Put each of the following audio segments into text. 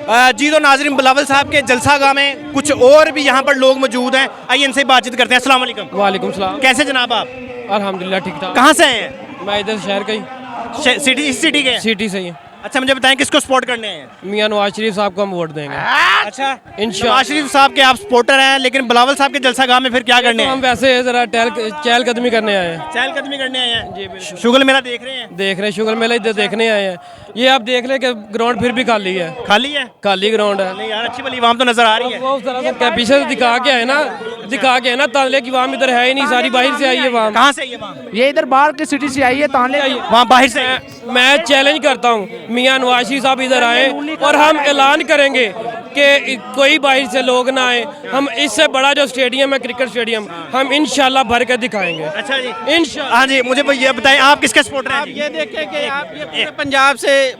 जी तो नाजरीन, बिलावल साहब के जलसा गाह में कुछ और भी यहाँ पर लोग मौजूद हैं। आइए इनसे बातचीत करते हैं। अस्सलाम वालेकुम। वालेकुम सलाम। कैसे जनाब आप? अल्हम्दुलिल्लाह ठीक ठाक। कहाँ से आए हैं? मैं इधर शहर का ही, सिटी, इस सिटी के हैं? सिटी से ही है। अच्छा, मुझे बताएं किसको सपोर्ट करने हैं? मियां नवाज शरीफ साहब को हम वोट देंगे अच्छा, इंशाल्लाह। नवाज शरीफ साहब के आप सपोर्टर हैं, लेकिन बिलावल साहब के जलसा गाह में फिर क्या करने तो हम हैं? वैसे जरा चहलकदमी करने आए हैं। चहलकदमी करने आए हैं? जी बिल्कुल। शुगल मेला देख रहे हैं? देख रहे हैं, शुगर मेला इधर देखने आए हैं। ये आप देख लें कि ग्राउंड फिर भी खाली है, खाली है? खाली ग्राउंड है। नहीं यार, अच्छी भली आवाम तो नजर आ रही है। वो उस तरह से पीछे से दिखा के है ना, ताले की आवाम इधर है ही नहीं, सारी बाहर से आई है आवाम। कहाँ से आई है आवाम? ये इधर बाहर की सिटी से आई है, तानले आई है। वहाँ बाहर से आई है। मैं चैलेंज करता हूँ मियां नवाज शरीफ साहब इधर आए और हम ऐलान करेंगे कि कोई बाहर से लोग ना आए। हम इससे बड़ा जो स्टेडियम है, क्रिकेट स्टेडियम, हम इंशाल्लाह भर के दिखाएंगे अच्छा जी, इंशाल्लाह। हाँ जी। मुझे ये बताएं, आप किसके सपोर्टर हैं? ये देखें कि आप ये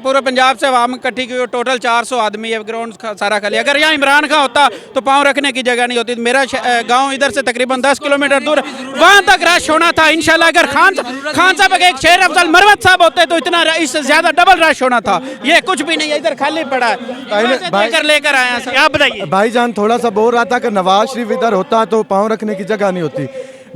पूरे पंजाब से आवाम इकट्ठी की हुई, टोटल 400 आदमी है, ग्राउंड सारा खाली। अगर यहाँ इमरान खान होता तो पाँव रखने की जगह नहीं होती। मेरा गांव इधर से तकरीबन 10 किलोमीटर दूर, वहाँ तक रश होना था। इंशाल्लाह अगर खान साहब एक शेर अफजल मरवत साहब होते तो इतना इससे ज्यादा डबल रश होना था। ये कुछ भी नहीं है, इधर खाली पड़ा है। लेकर आए हैं। आप बताइए। भाईजान थोड़ा सा बोल रहा था कि नवाज शरीफ इधर होता तो पाँव रखने की जगह नहीं होती।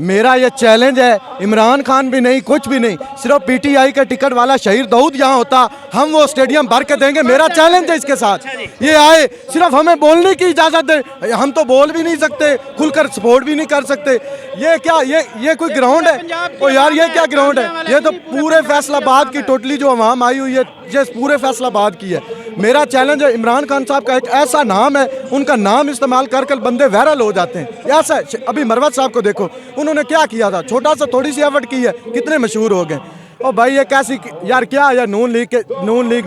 मेरा ये चैलेंज है, इमरान खान भी नहीं, कुछ भी नहीं, सिर्फ पीटीआई का टिकट वाला शहीद दाऊद यहाँ होता, हम वो स्टेडियम भर के देंगे। मेरा चैलेंज है इसके साथ। ये आए, सिर्फ हमें बोलने की इजाज़त दे। हम तो बोल भी नहीं सकते, खुलकर सपोर्ट भी नहीं कर सकते। ये क्या, ये कोई ग्राउंड है? ओ यार, ये क्या ग्राउंड है? ये तो पूरे फैसलाबाद की टोटली जो आवाम आई हुई है, ये पूरे फैसलाबाद की है। मेरा चैलेंज है, इमरान खान साहब का एक ऐसा नाम है, उनका नाम इस्तेमाल कर कर बंदे वायरल हो जाते हैं। ऐसा अभी मरवत साहब को देखो, उन्होंने क्या किया था, छोटा सा थोड़ी सी एफर्ट की है, कितने मशहूर हो गए। और भाई ये कैसी यार, क्या है नून लीग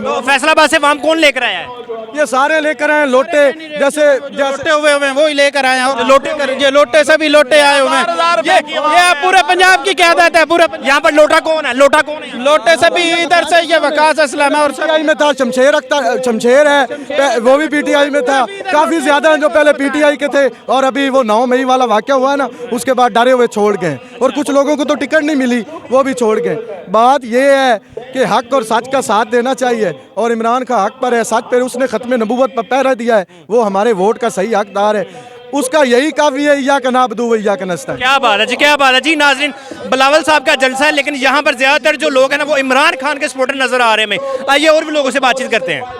तो फैसलाबाद से आवाम कौन लेकर आया है? ये सारे लेकर आए लोटे, जैसे लोटे हुए वो ही लेकर आए हैं। लोटे सभी लोटे आए हुए हैं। ये पूरे पंजाब की क़यादत है। पूरे यहाँ पर लोटा कौन है? लोटा कौन है? लोटे सभी इधर से, ये वकास असलम है और पीटीआई में था, शमशेर है, वो भी पीटीआई में था। काफ़ी ज़्यादा हैं जो पहले पीटीआई के थे, और अभी वो 9 मई वाला वाक़या हुआ है ना, उसके बाद डरे हुए छोड़ गए। और कुछ लोगों को तो टिकट नहीं मिली, वो भी छोड़ गए। बात ये है कि हक और सच का साथ देना चाहिए, और इमरान का हक पर है, सच पर उसने ख़त्म नबूवत पर पहरा दिया है, वो हमारे वोट का सही हकदार है। उसका यही काफ़ी है, या का नाबदू व या का नस्ता। क्या बात है जी, क्या बात है जी। नाजरीन, बिलावल साहब का जलसा है, लेकिन यहाँ पर ज़्यादातर जो लोग हैं ना, वो इमरान खान के सपोर्टर नजर आ रहे हैं। आइए और भी लोगों से बातचीत करते हैं।